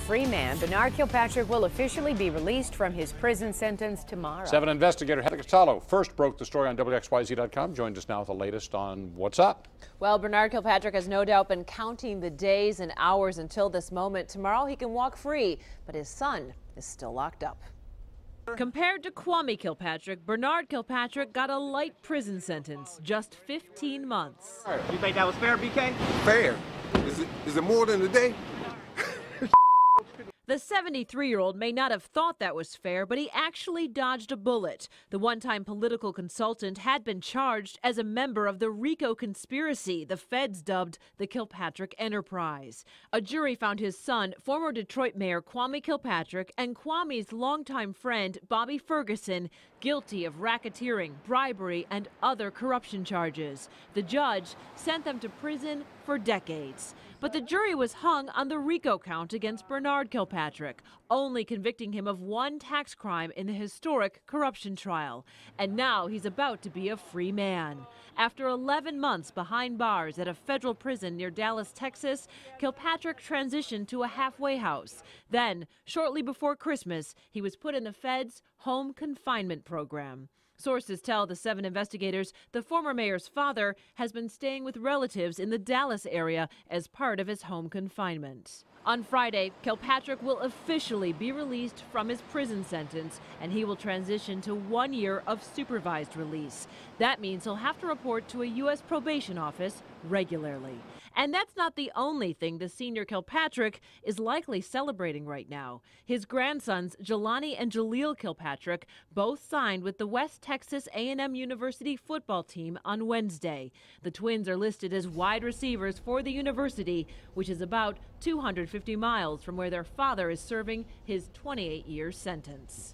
free man. Bernard Kilpatrick will officially be released from his prison sentence tomorrow. 7 investigator Heather Costello first broke the story on WXYZ.com. Joined us now with the latest on what's up. Well, Bernard Kilpatrick has no doubt been counting the days and hours until this moment. Tomorrow he can walk free, but his son is still locked up. Compared to Kwame Kilpatrick, Bernard Kilpatrick got a light prison sentence, just 15 months. You think that was fair, BK? Fair? Is it more than a day? The 73-year-old may not have thought that was fair, but he actually dodged a bullet. The one-time political consultant had been charged as a member of the RICO conspiracy the feds dubbed the Kilpatrick Enterprise. A jury found his son, former Detroit Mayor Kwame Kilpatrick, and Kwame's longtime friend Bobby Ferguson guilty of racketeering, bribery, and other corruption charges. The judge sent them to prison for decades. But the jury was hung on the RICO count against Bernard Kilpatrick, only convicting him of one tax crime in the historic corruption trial. And now he's about to be a free man. After 11 months behind bars at a federal prison near Dallas, Texas, Kilpatrick transitioned to a halfway house. Then, shortly before Christmas, he was put in the feds' home confinement program. Sources tell the 7 investigators the former mayor's father has been staying with relatives in the Dallas area as part of his home confinement. On Friday, Kilpatrick will officially be released from his prison sentence, and he will transition to 1 year of supervised release. That means he'll have to report to a U.S. probation office regularly. And that's not the only thing the senior Kilpatrick is likely celebrating right now. His grandsons, Jelani and Jaleel Kilpatrick, both signed with the West Texas A&M University football team on Wednesday. The twins are listed as wide receivers for the university, which is about 250 miles from where their father is serving his 28-year sentence.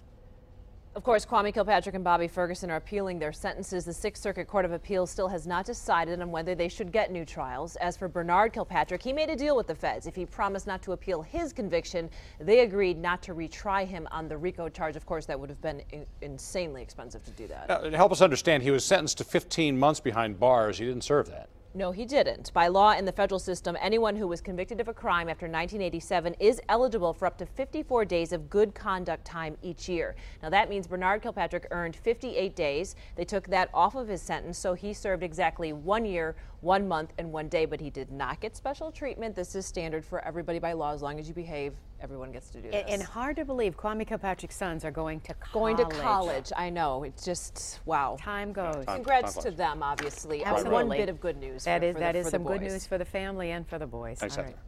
Of course, Kwame Kilpatrick and Bobby Ferguson are appealing their sentences. The Sixth Circuit Court of Appeals still has not decided on whether they should get new trials. As for Bernard Kilpatrick, he made a deal with the feds. If he promised not to appeal his conviction, they agreed not to retry him on the RICO charge. Of course, that would have been insanely expensive to do that. Help us understand, he was sentenced to 15 months behind bars. He didn't serve that. No, he didn't. By law in the federal system, anyone who was convicted of a crime after 1987 is eligible for up to 54 days of good conduct time each year. Now, that means Bernard Kilpatrick earned 58 days. They took that off of his sentence, so he served exactly 1 year, 1 month, and 1 day, but he did not get special treatment. This is standard for everybody by law. As long as you behave, everyone gets to do this. And hard to believe Kwame Kilpatrick's sons are going to college. Going to college, I know. It's just, wow. Time goes. Congrats to them, obviously. Absolutely. One bit of good news. That is some good news for the family and for the boys. Thanks, All Heather. right.